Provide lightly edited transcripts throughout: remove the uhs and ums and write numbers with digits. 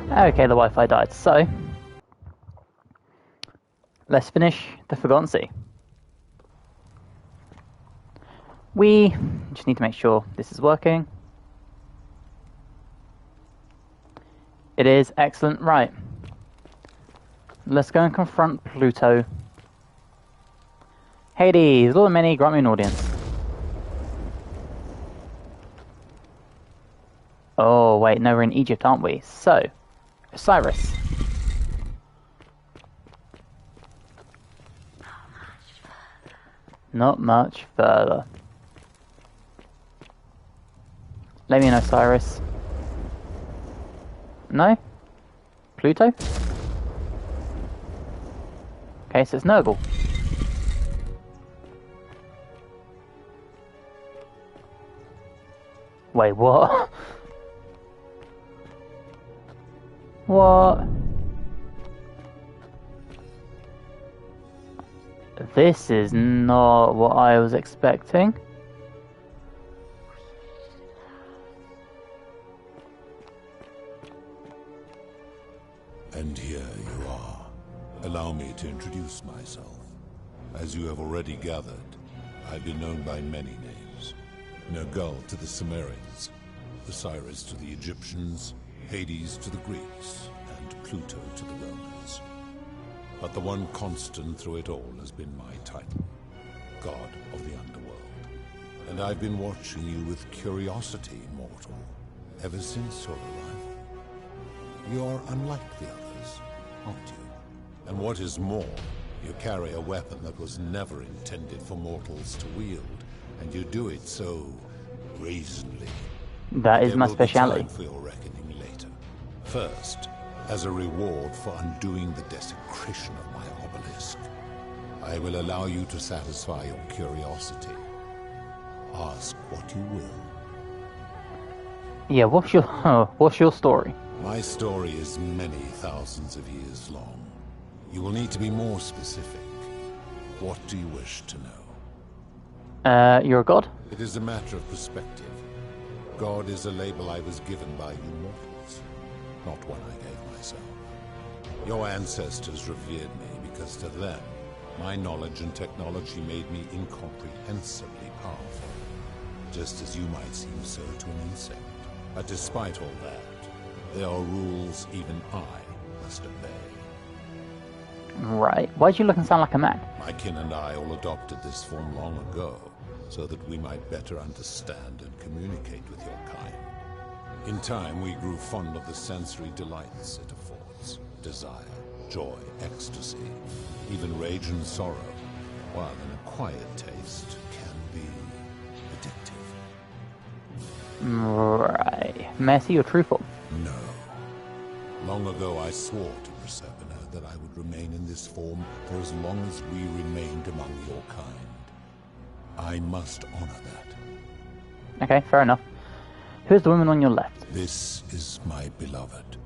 Okay, the Wi-Fi died, so let's finish the Forgotten Sea. We just need to make sure this is working. It is. Excellent. Right. Let's go and confront Pluto. Hades, Lord of Many, grant me an audience. Oh, wait, no, we're in Egypt, aren't we? So, Osiris. Not much further. Let me in, Osiris. No? Pluto? Okay, so it's Nurgle. Wait, what? What? This is not what I was expecting. And here you are. Allow me to introduce myself. As you have already gathered, I've been known by many names. Nergal to the Sumerians, Osiris to the Egyptians, Hades to the Greeks, and Pluto to the Romans. But the one constant through it all has been my title, God of the Underworld. And I've been watching you with curiosity, mortal, ever since your arrival. You're unlike the others, aren't you? And what is more, you carry a weapon that was never intended for mortals to wield, and you do it so brazenly. That is my speciality. There will be time for your reckoning later. First, as a reward for undoing the desecration of my obelisk, I will allow you to satisfy your curiosity. Ask what you will. Yeah, what's your story? My story is many thousands of years long. You will need to be more specific. What do you wish to know? You're a god? It is a matter of perspective. God is a label I was given by you mortals, not one I gave myself. Your ancestors revered me because to them, my knowledge and technology made me incomprehensibly powerful, just as you might seem so to an insect. But despite all that, there are rules even I must obey. Right. Why do you look and sound like a man? My kin and I all adopted this form long ago, so that we might better understand and communicate with your kind. In time, we grew fond of the sensory delights it affords. Desire, joy, ecstasy, even rage and sorrow, while an acquired taste can be addictive. Right. May I see your true form? No. Long ago, I swore to Persephone that I would remain in this form for as long as we remained among your kind. I must honor that. Okay, fair enough. Who's the woman on your left? This is my beloved.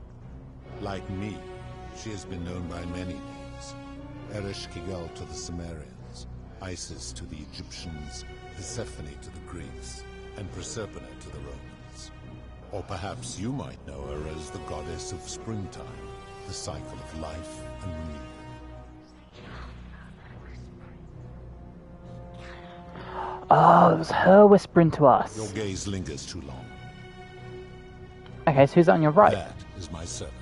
Like me, she has been known by many names. Ereshkigal to the Sumerians, Isis to the Egyptians, Persephone to the Greeks, and Proserpine to the Romans. Or perhaps you might know her as the goddess of springtime, the cycle of life and renewal. Oh, it was her whispering to us. Your gaze lingers too long. Okay, so who's on your right? That is my servant.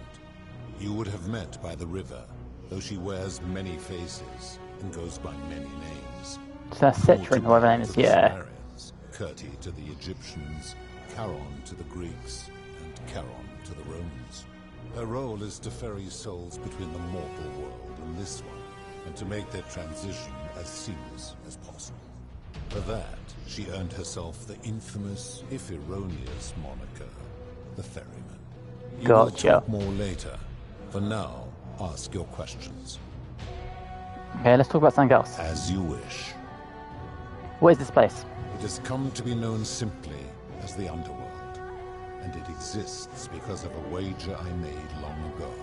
You would have met by the river, though she wears many faces and goes by many names. So that's Citrin, whoever her name is, yeah. Sumerians, Kirti to the Egyptians, Charon to the Greeks, and Charon to the Romans. Her role is to ferry souls between the mortal world and this one, and to make their transition as seamless as possible. For that, she earned herself the infamous, if erroneous, moniker, the Ferryman. You will Gotcha. talk more later. For now, ask your questions. Okay, let's talk about something else. As you wish. What is this place? It has come to be known simply as the Underworld, and it exists because of a wager I made long ago.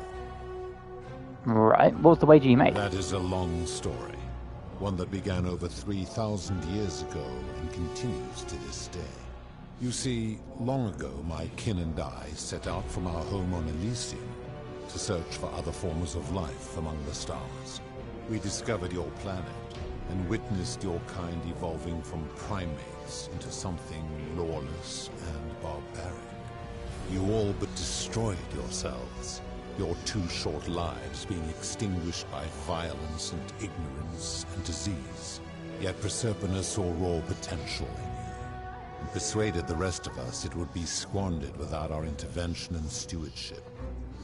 Right, what was the wager you made? That is a long story. One that began over 3,000 years ago and continues to this day. You see, long ago my kin and I set out from our home on Elysium to search for other forms of life among the stars. We discovered your planet and witnessed your kind evolving from primates into something lawless and barbaric. You all but destroyed yourselves, your 2 short lives being extinguished by violence and ignorance and disease. Yet Proserpina saw raw potential in you, and persuaded the rest of us it would be squandered without our intervention and stewardship.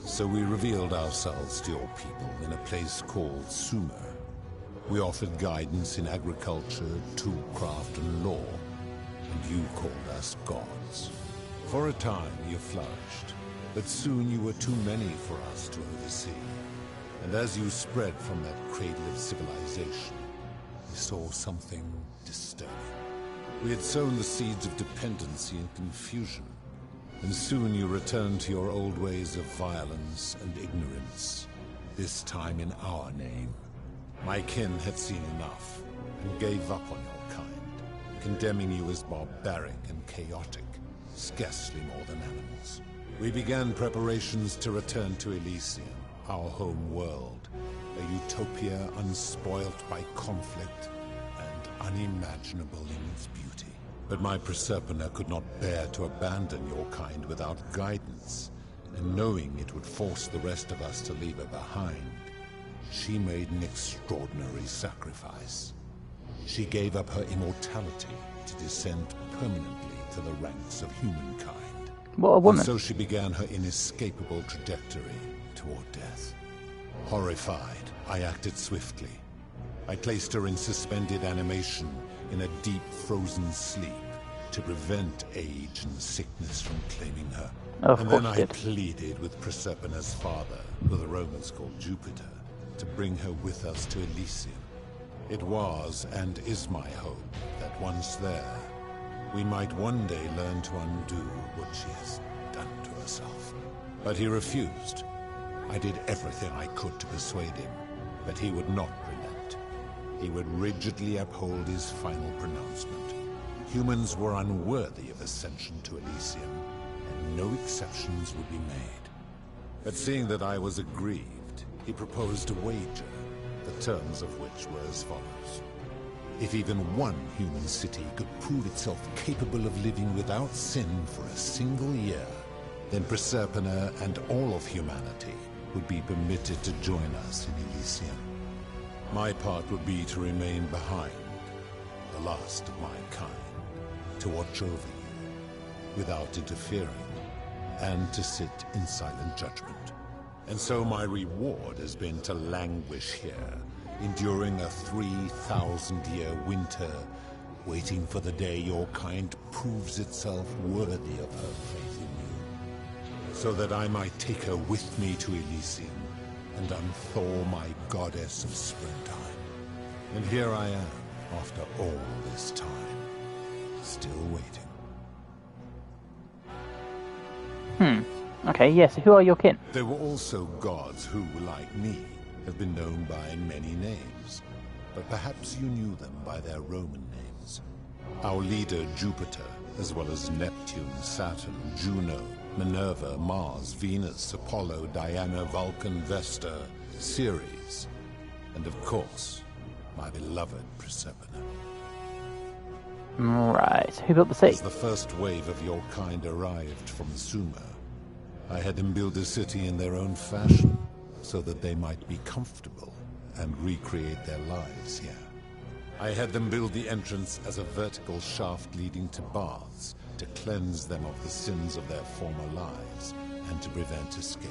So we revealed ourselves to your people in a place called Sumer. We offered guidance in agriculture, toolcraft, and law, and you called us gods. For a time you flourished, but soon you were too many for us to oversee. And as you spread from that cradle of civilization, we saw something disturbing. We had sown the seeds of dependency and confusion, and soon you returned to your old ways of violence and ignorance, this time in our name. My kin had seen enough, and gave up on your kind, condemning you as barbaric and chaotic, scarcely more than animals. We began preparations to return to Elysium, our home world, a utopia unspoilt by conflict and unimaginable in its beauty. But my Proserpina could not bear to abandon your kind without guidance, and knowing it would force the rest of us to leave her behind, she made an extraordinary sacrifice. She gave up her immortality to descend permanently to the ranks of humankind. What a woman. And so she began her inescapable trajectory toward death. Horrified, I acted swiftly. I placed her in suspended animation in a deep frozen sleep to prevent age and sickness from claiming her. Of and course then I you did. pleaded with Proserpina's father, who the Romans called Jupiter, to bring her with us to Elysium. It was and is my hope that once there, we might one day learn to undo what she has done to herself. But he refused. I did everything I could to persuade him, but he would not relent. He would rigidly uphold his final pronouncement. Humans were unworthy of ascension to Elysium, and no exceptions would be made. But seeing that I was aggrieved, he proposed a wager, the terms of which were as follows. If even one human city could prove itself capable of living without sin for a single year, then Proserpina and all of humanity would be permitted to join us in Elysium. My part would be to remain behind, the last of my kind, to watch over you, without interfering, and to sit in silent judgment. And so my reward has been to languish here, enduring a 3,000-year winter, waiting for the day your kind proves itself worthy of her faith in you, so that I might take her with me to Elysium and unthaw my goddess of springtime. And here I am, after all this time, still waiting. Okay, yes, who are your kin? There were also gods who, like me, have been known by many names, but perhaps you knew them by their Roman names. Our leader, Jupiter, as well as Neptune, Saturn, Juno, Minerva, Mars, Venus, Apollo, Diana, Vulcan, Vesta, Ceres, and of course, my beloved Proserpina. Right, who built the sea? As the first wave of your kind arrived from Sumer, I had them build a city in their own fashion, so that they might be comfortable and recreate their lives here. I had them build the entrance as a vertical shaft leading to baths, to cleanse them of the sins of their former lives, and to prevent escape.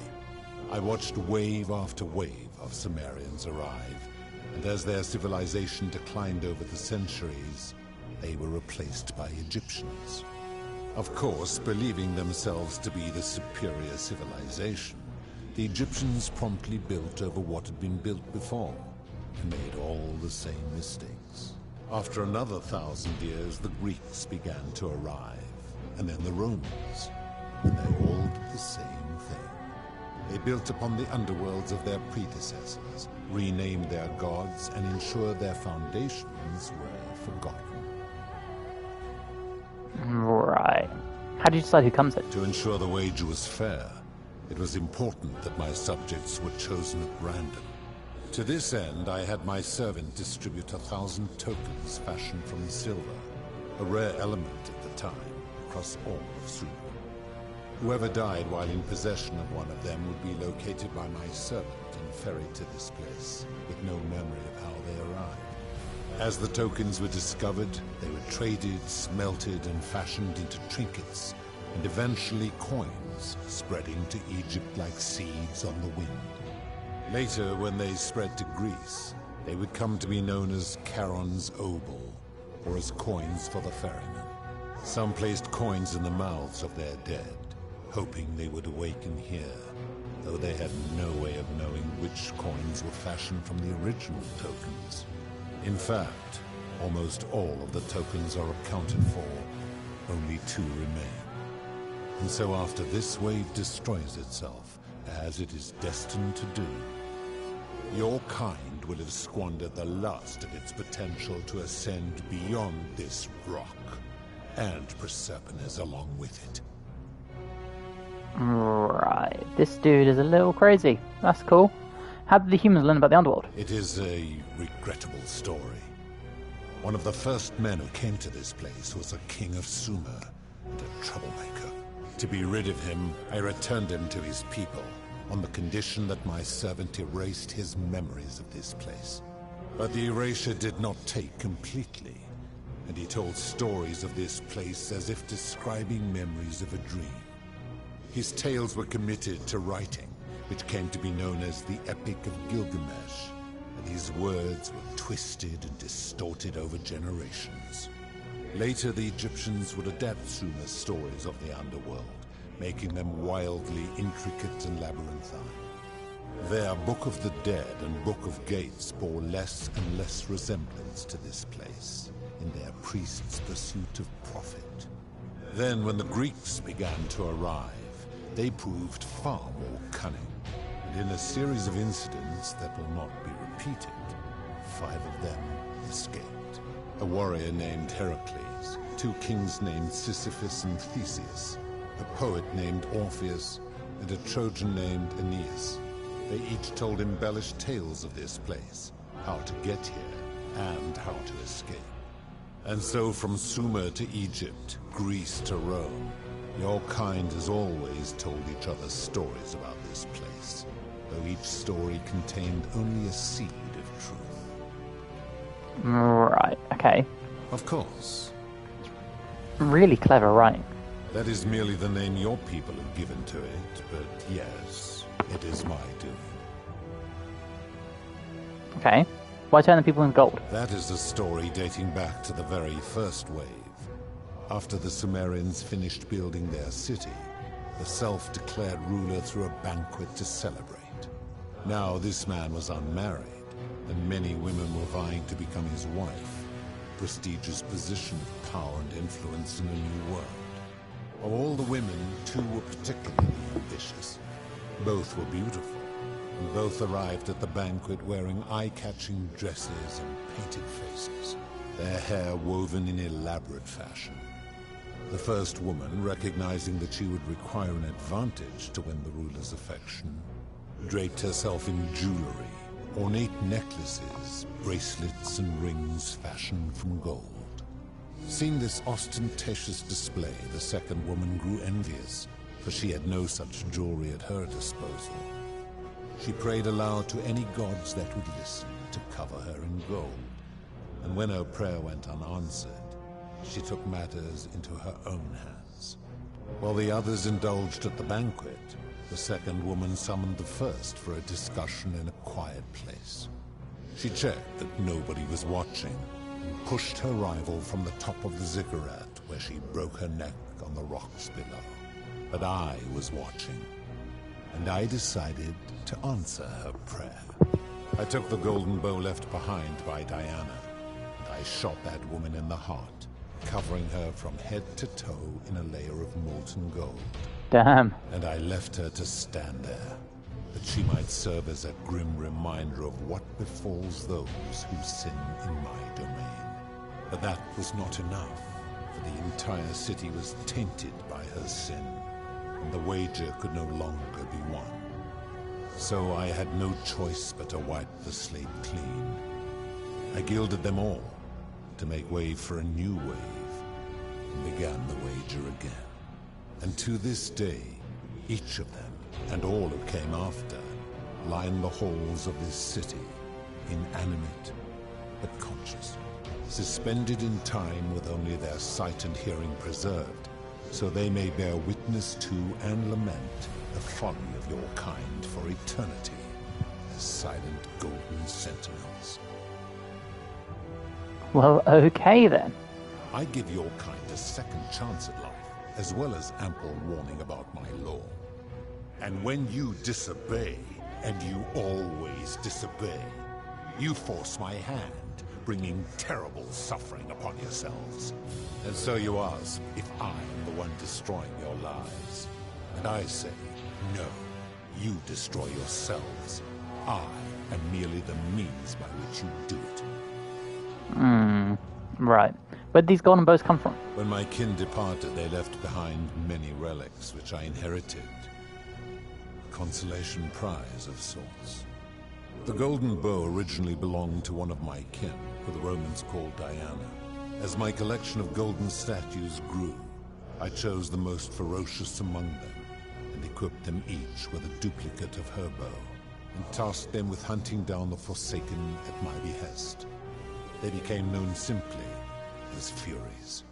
I watched wave after wave of Sumerians arrive, and as their civilization declined over the centuries, they were replaced by Egyptians. Of course, believing themselves to be the superior civilization, the Egyptians promptly built over what had been built before, and made all the same mistakes. After another 1,000 years, the Greeks began to arrive, and then the Romans, and they all did the same thing. They built upon the underworlds of their predecessors, renamed their gods, and ensured their foundations were forgotten. Right. How do you decide who comes in? To ensure the wager was fair, It was important that my subjects were chosen at random. To this end, I had my servant distribute 1,000 tokens fashioned from silver, a rare element at the time, across all of Sumer. Whoever died while in possession of one of them would be located by my servant and ferried to this place, with no memory of how they arrived. As the tokens were discovered, they were traded, smelted, and fashioned into trinkets, and eventually coins, spreading to Egypt like seeds on the wind. Later, when they spread to Greece, they would come to be known as Charon's obol, or as coins for the ferryman. Some placed coins in the mouths of their dead, hoping they would awaken here, though they had no way of knowing which coins were fashioned from the original tokens. In fact, almost all of the tokens are accounted for, only 2 remain. And so after this wave destroys itself, as it is destined to do, your kind will have squandered the last of its potential to ascend beyond this rock, and Proserpines along with it. Right, this dude is a little crazy. That's cool. How did the humans learn about the underworld? It is a regrettable story. One of the first men who came to this place was a king of Sumer, and a troublemaker. To be rid of him, I returned him to his people, on the condition that my servant erased his memories of this place. But the erasure did not take completely, and he told stories of this place as if describing memories of a dream. His tales were committed to writing, which came to be known as the Epic of Gilgamesh, and his words were twisted and distorted over generations. Later, the Egyptians would adapt Sumer's stories of the underworld, making them wildly intricate and labyrinthine. Their Book of the Dead and Book of Gates bore less and less resemblance to this place, in their priests' pursuit of profit. Then, when the Greeks began to arrive, they proved far more cunning, and in a series of incidents that will not be repeated, 5 of them escaped. A warrior named Heracles, 2 kings named Sisyphus and Theseus, a poet named Orpheus, and a Trojan named Aeneas. They each told embellished tales of this place, how to get here, and how to escape. And so from Sumer to Egypt, Greece to Rome, your kind has always told each other stories about this place, though each story contained only a seed of truth. Right, okay. Of course. Really clever writing. That is merely the name your people have given to it, but yes, it is my doing. Okay. Why turn the people into gold? That is a story dating back to the very first wave. After the Sumerians finished building their city, the self-declared ruler threw a banquet to celebrate. Now this man was unmarried, and many women were vying to become his wife, a prestigious position of power and influence in a new world. Of all the women, 2 were particularly ambitious. Both were beautiful, and both arrived at the banquet wearing eye-catching dresses and painted faces, their hair woven in elaborate fashion. The first woman, recognizing that she would require an advantage to win the ruler's affection, draped herself in jewelry, ornate necklaces, bracelets, and rings fashioned from gold. Seeing this ostentatious display, the second woman grew envious, for she had no such jewelry at her disposal. She prayed aloud to any gods that would listen to cover her in gold, and when her prayer went unanswered, she took matters into her own hands. While the others indulged at the banquet, the second woman summoned the first for a discussion in a quiet place. She checked that nobody was watching, and pushed her rival from the top of the ziggurat, where she broke her neck on the rocks below. But I was watching, and I decided to answer her prayer. I took the golden bow left behind by Diana, and I shot that woman in the heart, covering her from head to toe in a layer of molten gold. Damn. And I left her to stand there, that she might serve as a grim reminder of what befalls those who sin in my domain. But that was not enough, for the entire city was tainted by her sin. and the wager could no longer be won. So I had no choice but to wipe the slate clean. I gilded them all to make way for a new wave, and began the wager again. And to this day, each of them, and all who came after, line the halls of this city, inanimate but conscious, suspended in time with only their sight and hearing preserved, so they may bear witness to and lament the folly of your kind for eternity, as silent golden sentinels. Well, okay then. I give your kind a second chance at life, as well as ample warning about my law. And when you disobey, and you always disobey, you force my hand, bringing terrible suffering upon yourselves. And so you ask if I am the one destroying your lives. And I say, no, you destroy yourselves. I am merely the means by which you do it. Right. Where'd these golden bows come from? When my kin departed, they left behind many relics which I inherited. Consolation prize of sorts. The golden bow originally belonged to one of my kin, who the Romans called Diana. As my collection of golden statues grew, I chose the most ferocious among them, and equipped them each with a duplicate of her bow, and tasked them with hunting down the Forsaken at my behest. They became known simply as Furies.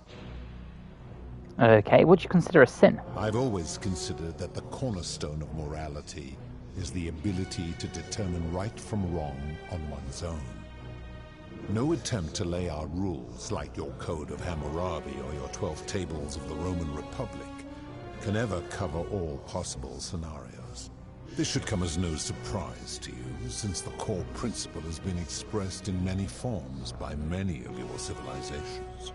Okay, what do you consider a sin? I've always considered that the cornerstone of morality is the ability to determine right from wrong on one's own. No attempt to lay out rules like your Code of Hammurabi or your 12 Tables of the Roman Republic can ever cover all possible scenarios. This should come as no surprise to you, since the core principle has been expressed in many forms by many of your civilizations.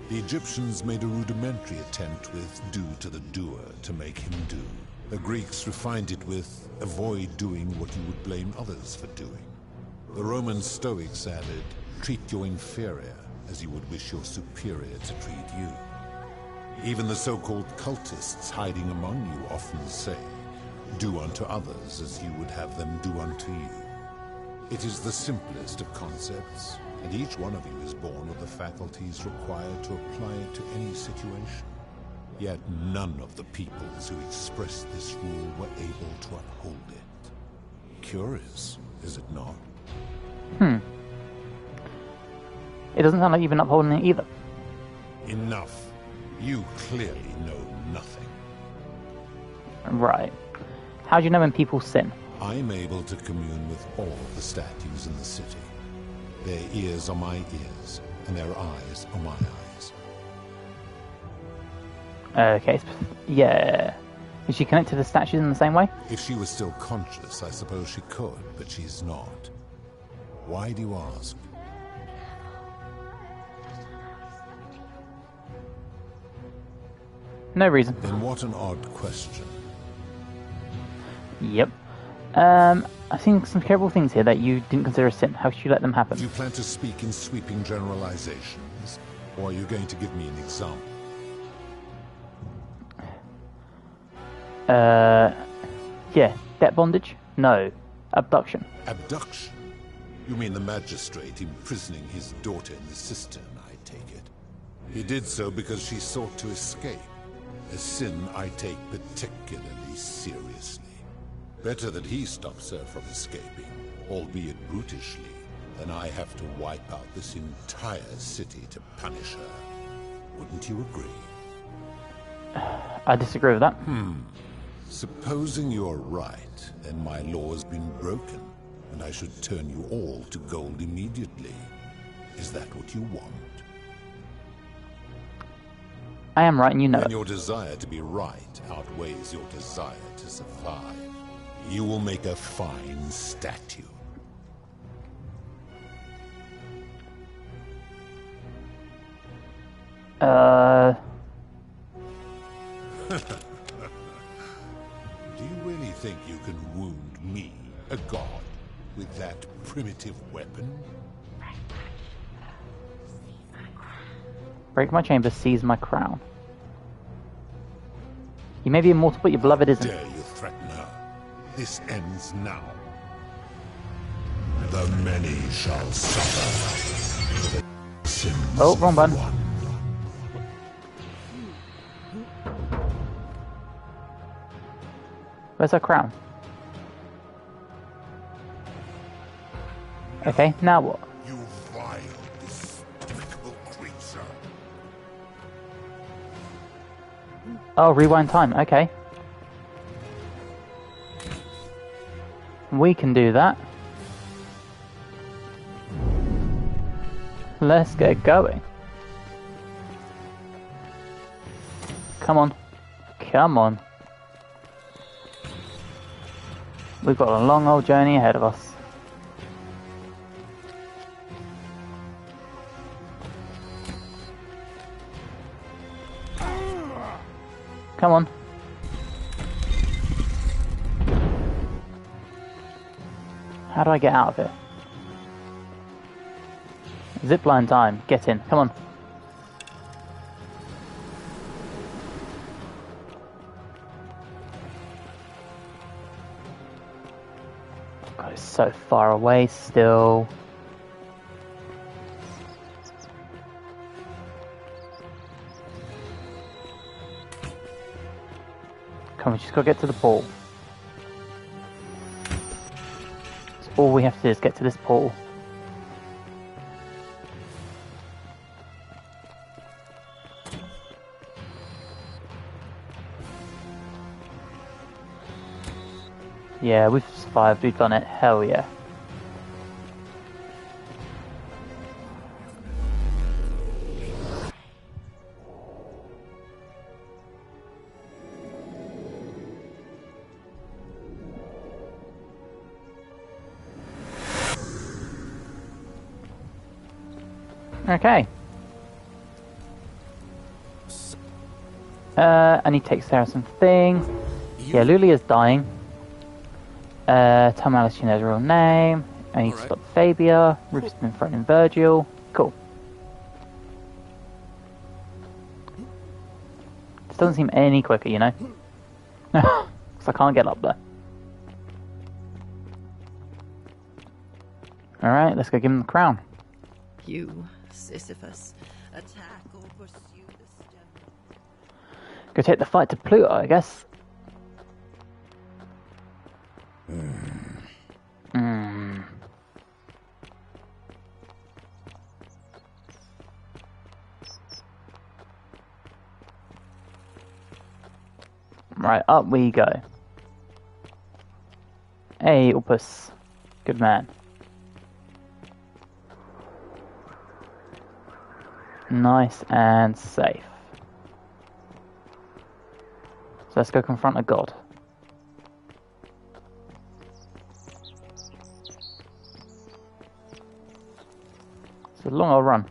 The Egyptians made a rudimentary attempt with do to the doer to make him do. The Greeks refined it with avoid doing what you would blame others for doing. The Roman Stoics added, treat your inferior as you would wish your superior to treat you. Even the so-called cultists hiding among you often say, do unto others as you would have them do unto you. It is the simplest of concepts, and each one of you is born with the faculties required to apply it to any situation. Yet none of the peoples who expressed this rule were able to uphold it. Curious, is it not? It doesn't sound like you've been upholding it either. Enough. You clearly know nothing. Right. How do you know when people sin? I'm able to commune with all of the statues in the city. Their ears are my ears, and their eyes are my eyes. Okay, yeah. Is she connected to the statues in the same way? If she was still conscious, I suppose she could, but she's not. Why do you ask? No reason. Then what an odd question. Yep. I think some terrible things here that you didn't consider a sin. How should you let them happen? Do you plan to speak in sweeping generalizations, or are you going to give me an example? Yeah. Debt bondage? No. Abduction. Abduction? You mean the magistrate imprisoning his daughter in the cistern, I take it. He did so because she sought to escape. A sin I take particularly seriously. Better that he stops her from escaping, albeit brutishly, than I have to wipe out this entire city to punish her. Wouldn't you agree? I disagree with that. Supposing you're right, then my law has been broken, and I should turn you all to gold immediately. Is that what you want? I am right and you know When it. your desire to be right outweighs your desire to survive, you will make a fine statue. Do you really think you can wound me, a god, with that primitive weapon? Break my chamber, seize my crown. You may be immortal, but your beloved isn't. Dare you threaten her? This ends now. The many shall suffer for the sins Oh, wrong button. of one. Where's her crown? Okay, now what? You vile, despicable creature. Oh, rewind time. Okay. We can do that. Let's get going. Come on. Come on. We've got a long old journey ahead of us. Come on. How do I get out of here? Zipline time. Get in. Come on. God, it's so far away still. Come on, we just gotta get to the portal. So all we have to do is get to this portal. Yeah, we've survived, we've done it, hell yeah. Okay. And he takes care of some things. Yeah, Luli is dying. Tell Alice she knows her real name. I need to stop Fabia. Rufus has been threatening Virgil. Cool. This doesn't seem any quicker, you know? Because I can't get up there. Alright, let's go give him the crown. You, Sisyphus, attack or pursue the stone. Go take the fight to Pluto, I guess. Right, up we go. Hey, Opus. Good man. Nice and safe. So let's go confront a god. It's a long old run.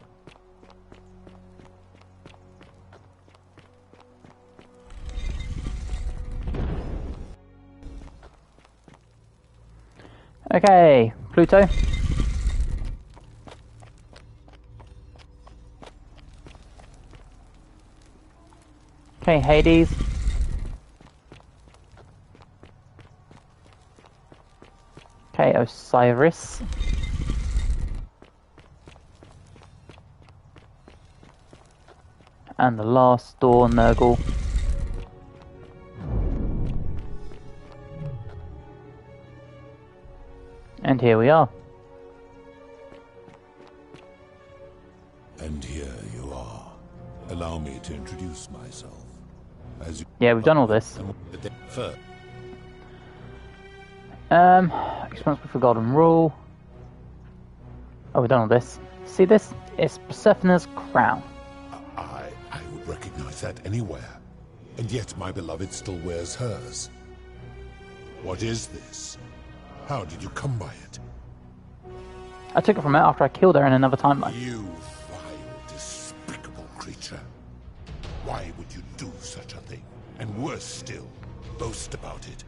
Okay, Pluto. Okay, Hades. Okay, Osiris. And the last door, Nurgle. And here we are. And here you are. Allow me to introduce myself. As you Yeah, we've done all this. First, Responsible for Golden Rule. Oh, we've done all this. See this? It's Persephone's crown. I would recognize that anywhere. And yet my beloved still wears hers. What is this? How did you come by it? I took it from her after I killed her in another timeline. You vile, despicable creature. Why would you do such a thing? And worse still, boast about it.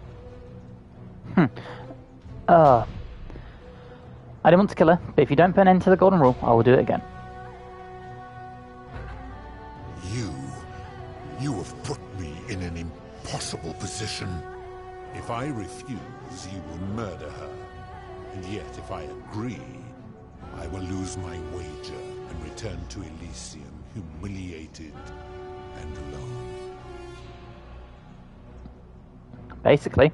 I didn't want to kill her, but if you don't put an end to the Golden Rule, I will do it again. You have put me in an impossible impossible position. If I refuse, you will murder her. And yet, if I agree, I will lose my wager and return to Elysium humiliated and alone. Basically.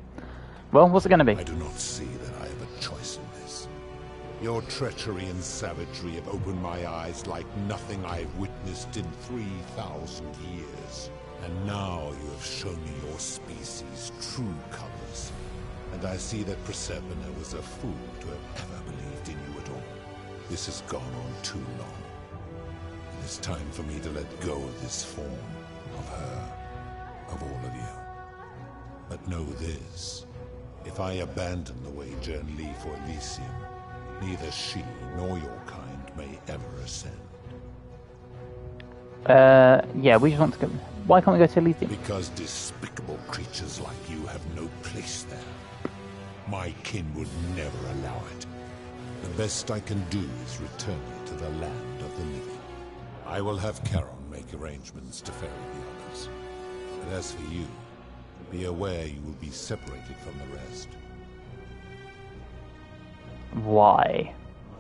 Well, what's it going to be? I do not see that I have a choice in this. Your treachery and savagery have opened my eyes like nothing I have witnessed in 3,000 years. And now you have shown me your species' true colors. And I see that Proserpina was a fool to have ever believed in you at all. This has gone on too long. It is time for me to let go of this form, of her, of all of you. But know this. If I abandon the wager and leave for Elysium, neither she nor your kind may ever ascend. Yeah, we just want to go... Why can't we go to Elysium? Because despicable creatures like you have no place there. My kin would never allow it. The best I can do is return you to the land of the living. I will have Charon make arrangements to ferry the others. But as for you, be aware you will be separated from the rest. Why?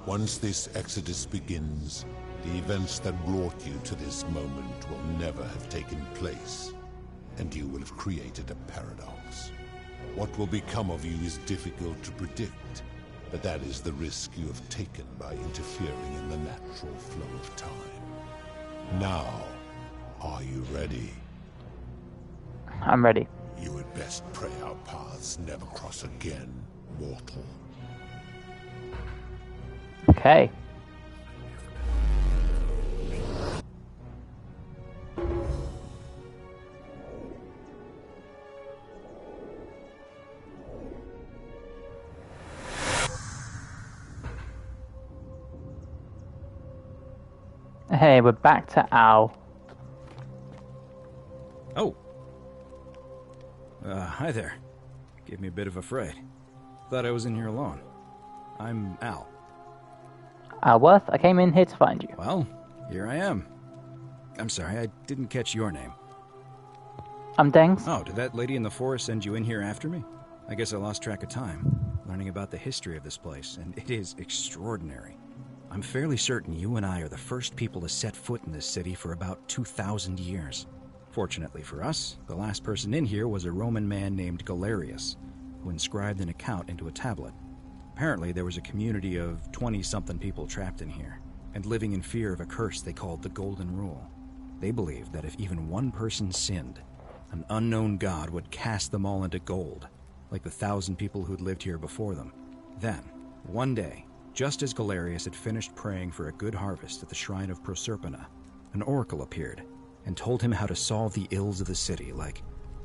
Once this exodus begins, the events that brought you to this moment will never have taken place, and you will have created a paradox. What will become of you is difficult to predict, but that is the risk you have taken by interfering in the natural flow of time. Now, are you ready? I'm ready. You had best pray our paths never cross again, mortal. Okay. Hey, we're back to Al. Oh. Hi there. Gave me a bit of a fright. Thought I was in here alone. I'm Al. Alworth, I came in here to find you. Well, here I am. I'm sorry, I didn't catch your name. I'm Dengs. Oh, did that lady in the forest send you in here after me? I guess I lost track of time, learning about the history of this place, and it is extraordinary. I'm fairly certain you and I are the first people to set foot in this city for about 2,000 years. Fortunately for us, the last person in here was a Roman man named Galerius, who inscribed an account into a tablet. Apparently, there was a community of 20-something people trapped in here, and living in fear of a curse they called the Golden Rule. They believed that if even one person sinned, an unknown god would cast them all into gold, like the 1,000 people who'd lived here before them. Then, one day, just as Galerius had finished praying for a good harvest at the shrine of Proserpina, an oracle appeared and told him how to solve the ills of the city, like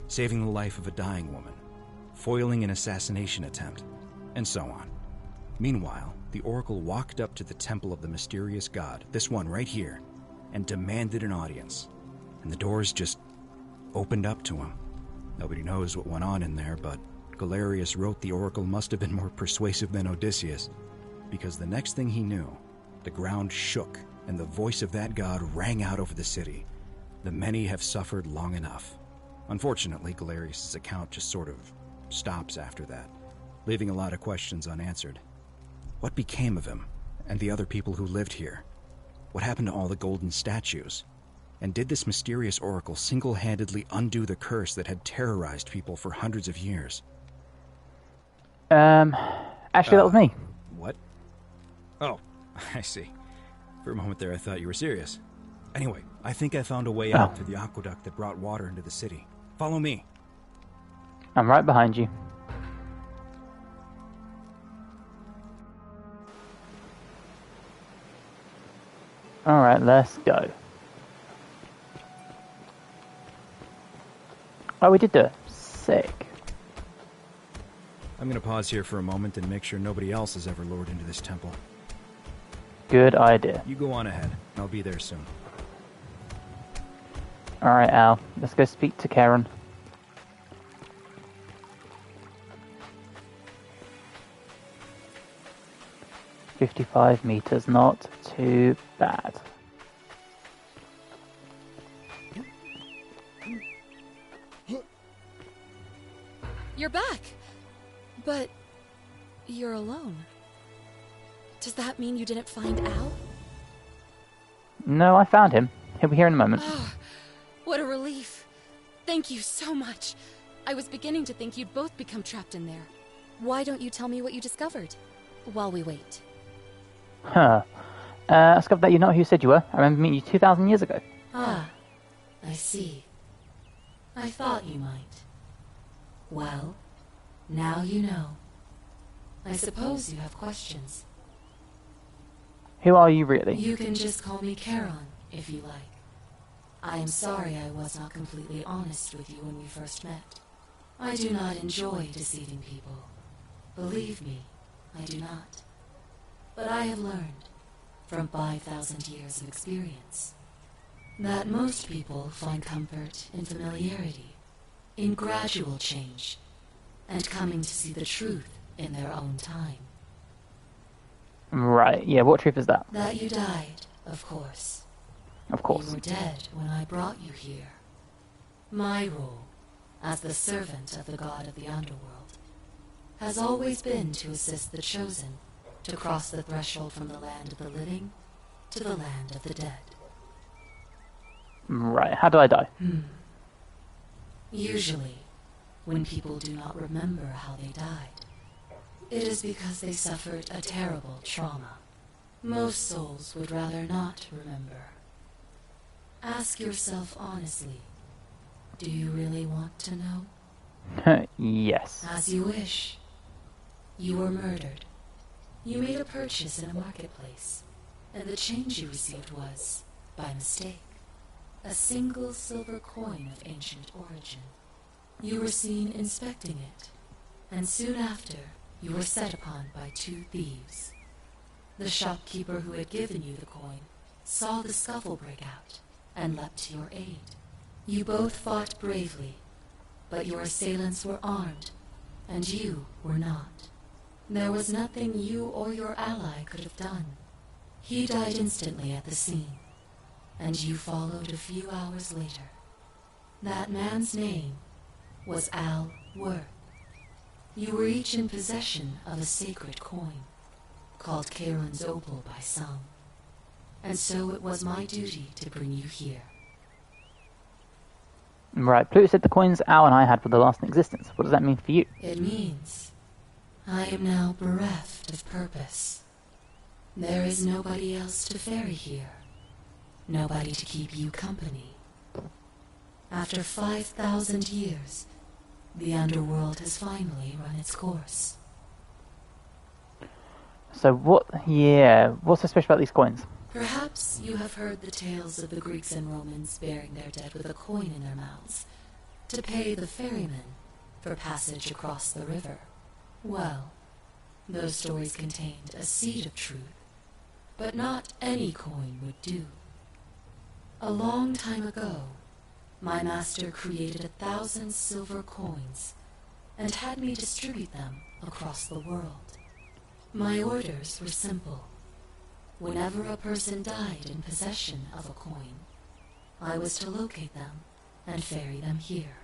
saving the life of a dying woman, foiling an assassination attempt, and so on. Meanwhile, the oracle walked up to the temple of the mysterious god, this one right here, and demanded an audience. And the doors just opened up to him. Nobody knows what went on in there, but Galerius wrote the oracle must have been more persuasive than Odysseus, because the next thing he knew, the ground shook and the voice of that god rang out over the city. The many have suffered long enough. Unfortunately, Galerius' account just sort of stops after that, leaving a lot of questions unanswered. What became of him and the other people who lived here? What happened to all the golden statues? And did this mysterious oracle single-handedly undo the curse that had terrorized people for hundreds of years? Actually, that was me. What? Oh, I see. For a moment there, I thought you were serious. Anyway, I think I found a way out through the aqueduct that brought water into the city. Follow me. I'm right behind you. Alright, let's go. Oh, we did do it. Sick. I'm gonna pause here for a moment and make sure nobody else has ever lured into this temple. Good idea. You go on ahead. I'll be there soon. Alright, Al. Let's go speak to Karen. "55 meters, not too bad." you're alone. Does that mean you didn't find Al? No, I found him. He'll be here in a moment. Oh, what a relief. Thank you so much. I was beginning to think you'd both become trapped in there. Why don't you tell me what you discovered while we wait? Huh. I discovered that you're not who you said you were. I remember meeting you 2,000 years ago. Ah, I see. I thought you might. Well, now you know. I suppose you have questions. Who are you really? You can just call me Charon, if you like. I am sorry I was not completely honest with you when we first met. I do not enjoy deceiving people. Believe me, I do not. But I have learned, from 5,000 years of experience, that most people find comfort in familiarity, in gradual change, and coming to see the truth in their own time. Right, yeah, what truth is that? That you died, of course. Of course. You were dead when I brought you here. My role, as the servant of the god of the underworld, has always been to assist the chosen to cross the threshold from the land of the living to the land of the dead. Right, how do I die? Usually, when people do not remember how they died, it is because they suffered a terrible trauma. Most souls would rather not remember. Ask yourself honestly, do you really want to know? Yes. As you wish. You were murdered. You made a purchase in a marketplace, and the change you received was, by mistake, a single silver coin of ancient origin. You were seen inspecting it, and soon after, you were set upon by 2 thieves. The shopkeeper who had given you the coin saw the scuffle break out and leapt to your aid. You both fought bravely, but your assailants were armed, and you were not. There was nothing you or your ally could have done. He died instantly at the scene, and you followed a few hours later. That man's name was Al Worth. You were each in possession of a sacred coin, called Charon's Opal by some, and so it was my duty to bring you here. Right, Pluto said the coins Al and I had were the last in existence. What does that mean for you? It means I am now bereft of purpose. There is nobody else to ferry here, nobody to keep you company. After 5,000 years, the underworld has finally run its course. So what's so special about these coins? Perhaps you have heard the tales of the Greeks and Romans burying their dead with a coin in their mouths to pay the ferryman for passage across the river. Well, those stories contained a seed of truth, but not any coin would do. A long time ago, my master created 1,000 silver coins and had me distribute them across the world. My orders were simple. Whenever a person died in possession of a coin, I was to locate them and ferry them here.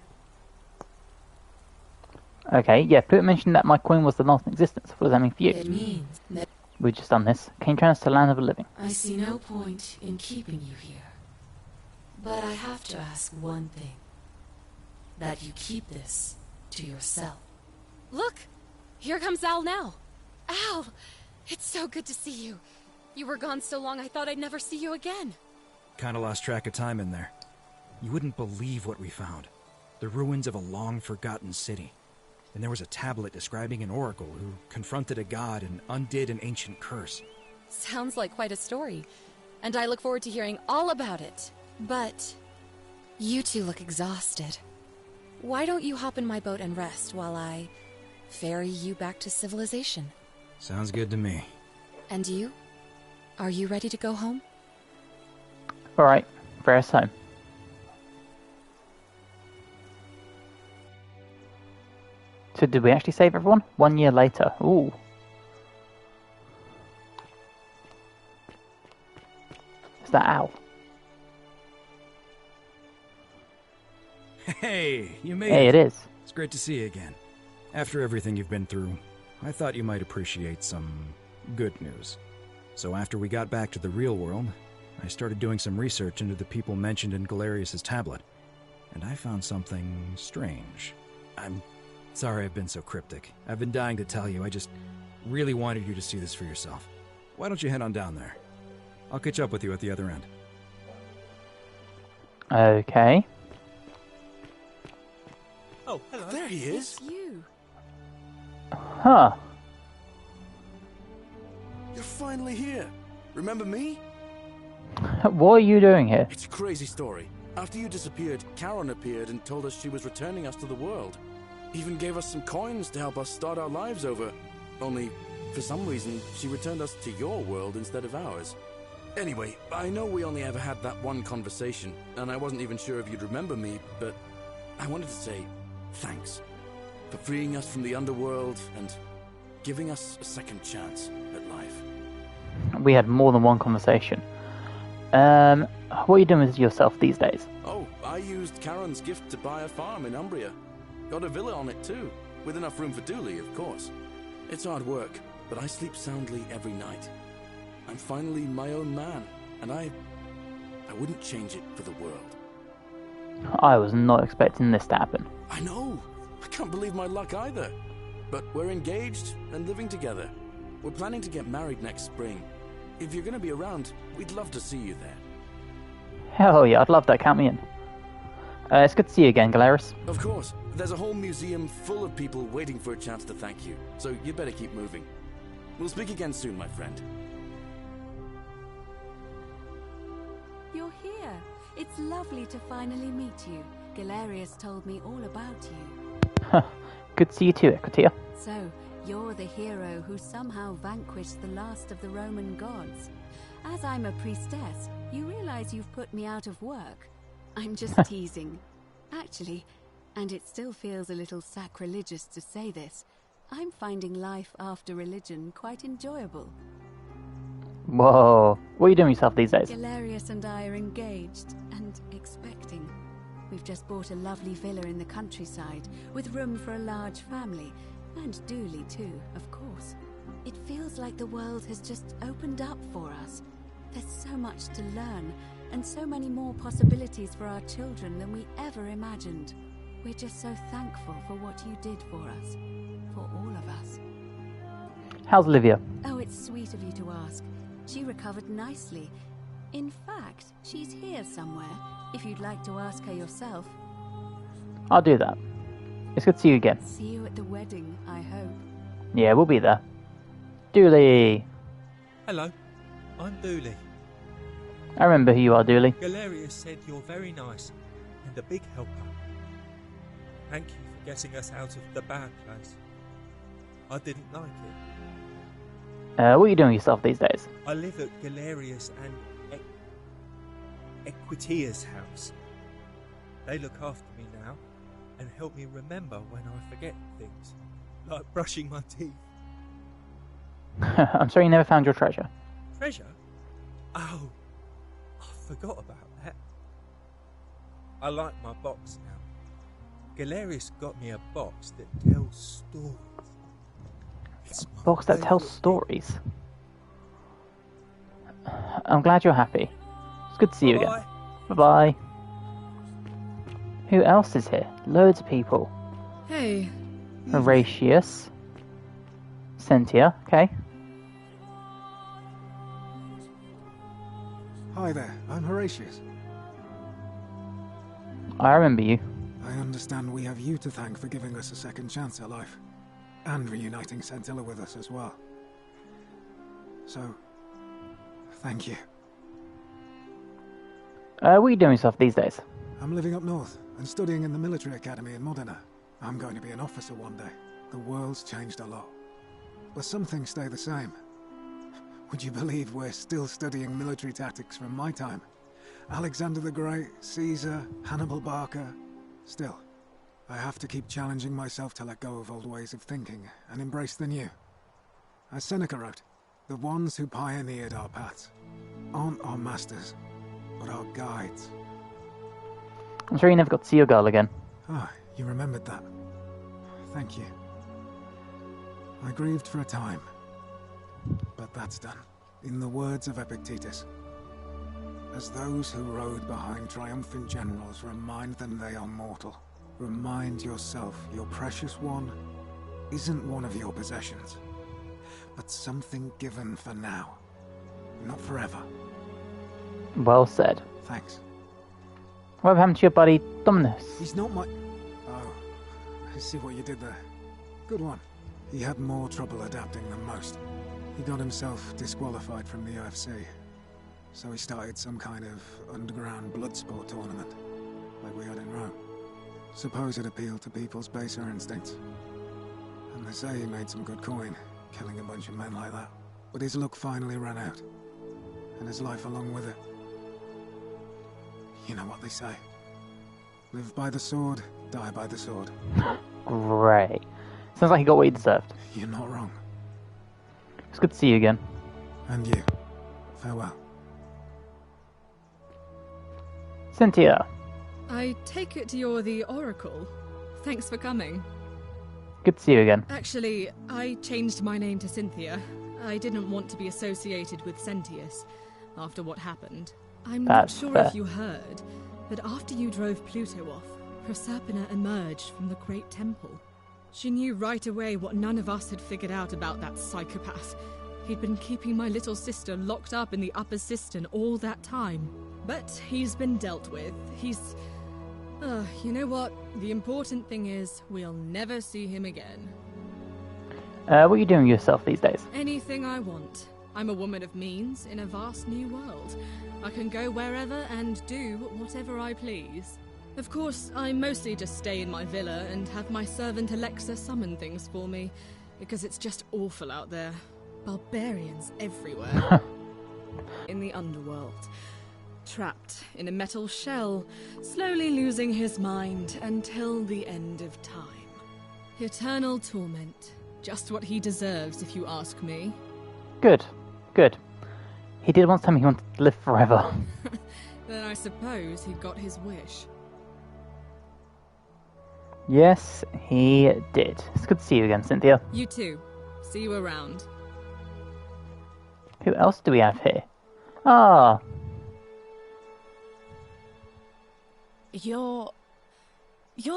Okay, yeah, Pluto mentioned that my coin was the last in existence. What does that mean for you? It means that We've just done this. Can you turn us to the land of the living? I see no point in keeping you here. But I have to ask one thing. That you keep this to yourself. Look! Here comes Al now. Al! It's so good to see you. You were gone so long I thought I'd never see you again. Kinda lost track of time in there. You wouldn't believe what we found. The ruins of a long-forgotten city. And there was a tablet describing an oracle who confronted a god and undid an ancient curse. Sounds like quite a story. And I look forward to hearing all about it. But you two look exhausted. Why don't you hop in my boat and rest while I ferry you back to civilization? Sounds good to me. And you? Are you ready to go home? Alright, ferry us home. So did we actually save everyone? 1 year later. Ooh. Is that Al? Hey, you made Hey, it. it is. It's great to see you again. After everything you've been through, I thought you might appreciate some good news. So after we got back to the real world, I started doing some research into the people mentioned in Galerius' tablet. And I found something strange. I'm sorry I've been so cryptic. I've been dying to tell you. I just really wanted you to see this for yourself. Why don't you head on down there? I'll catch up with you at the other end. Okay. Oh, hello. There he is. It's you. Huh. You're finally here. Remember me? What are you doing here? It's a crazy story. After you disappeared, Charon appeared and told us she was returning us to the world. Even gave us some coins to help us start our lives over. Only, for some reason, she returned us to your world instead of ours. Anyway, I know we only ever had that one conversation, and I wasn't even sure if you'd remember me, but I wanted to say thanks for freeing us from the underworld and giving us a second chance at life. We had more than one conversation. What are you doing with yourself these days? Oh, I used Charon's gift to buy a farm in Umbria. Got a villa on it too, with enough room for Dooley, of course. It's hard work, but I sleep soundly every night. I'm finally my own man, and I wouldn't change it for the world. I was not expecting this to happen. I know. I can't believe my luck either. But we're engaged and living together. We're planning to get married next spring. If you're going to be around, we'd love to see you there. Hell yeah, I'd love that. Count me in. It's good to see you again, Galerius. Of course. There's a whole museum full of people waiting for a chance to thank you. So you better keep moving. We'll speak again soon, my friend. You're here. It's lovely to finally meet you. Galerius told me all about you. Good to see you too, Equitia. So, you're the hero who somehow vanquished the last of the Roman gods. As I'm a priestess, you realize you've put me out of work. I'm just teasing. Actually, and it still feels a little sacrilegious to say this, I'm finding life after religion quite enjoyable. Whoa. What are you doing with yourself these days? Galerius and I are engaged and expecting. We've just bought a lovely villa in the countryside with room for a large family. And Dooley too, of course. It feels like the world has just opened up for us. There's so much to learn, and so many more possibilities for our children than we ever imagined. We're just so thankful for what you did for us. For all of us. How's Olivia? Oh, it's sweet of you to ask. She recovered nicely. In fact, she's here somewhere, if you'd like to ask her yourself. I'll do that. It's good to see you again. See you at the wedding, I hope. Yeah, we'll be there. Dooley. Hello, I'm Dooley. I remember who you are, Dooley. Galerius said you're very nice and a big helper. Thank you for getting us out of the bad place. I didn't like it. What are you doing with yourself these days? I live at Galerius and Equitia's house. They look after me now and help me remember when I forget things, like brushing my teeth. I'm sorry you never found your treasure. Treasure? Oh, I forgot about that. I like my box now. Galerius got me a box that tells stories. It's my Box that tells favourite stories. I'm glad you're happy. It's good to see you again. Bye-bye. Who else is here? Loads of people. Hey. Horatius. Cynthia, okay. Hi there, I'm Horatius. I remember you. I understand we have you to thank for giving us a second chance at life. And reuniting Centilla with us as well. So, thank you. What are you doing with yourself these days? I'm living up north and studying in the military academy in Modena. I'm going to be an officer one day. The world's changed a lot. But some things stay the same. Would you believe we're still studying military tactics from my time? Alexander the Great, Caesar, Hannibal Barca. Still, I have to keep challenging myself to let go of old ways of thinking and embrace the new. As Seneca wrote, the ones who pioneered our paths aren't our masters, but our guides. I'm sure you never got to see your girl again. Ah, you remembered that. Thank you. I grieved for a time, but that's done. In the words of Epictetus, as those who rode behind triumphant generals remind them they are mortal, remind yourself your precious one isn't one of your possessions, but something given for now, not forever. Well said. Thanks. What happened to your buddy Dominus? He's not my... Oh, I see what you did there. Good one. He had more trouble adapting than most. He got himself disqualified from the UFC, so he started some kind of underground blood sport tournament, like we had in Rome. Suppose it appealed to people's baser instincts. And they say he made some good coin, killing a bunch of men like that. But his luck finally ran out, and his life along with it. You know what they say. Live by the sword, die by the sword. Great. Sounds like he got what he deserved. You're not wrong. It's good to see you again. And you. Farewell. Cynthia. I take it you're the Oracle. Thanks for coming. Good to see you again. Actually, I changed my name to Cynthia. I didn't want to be associated with Sentius after what happened. I'm not sure if you heard, but after you drove Pluto off, Proserpina emerged from the Great Temple. She knew right away what none of us had figured out about that psychopath. He'd been keeping my little sister locked up in the upper cistern all that time. But he's been dealt with. He's... you know what? The important thing is, we'll never see him again. What are you doing yourself these days? Anything I want. I'm a woman of means in a vast new world. I can go wherever and do whatever I please. Of course, I mostly just stay in my villa and have my servant Alexa summon things for me, because it's just awful out there. Barbarians everywhere. In the underworld. Trapped in a metal shell, slowly losing his mind until the end of time. Eternal torment. Just what he deserves, if you ask me. Good. Good. He did once tell me he wanted to live forever. Then I suppose he got his wish. Yes, he did. It's good to see you again, Cynthia. You too. See you around. Who else do we have here? Ah. You're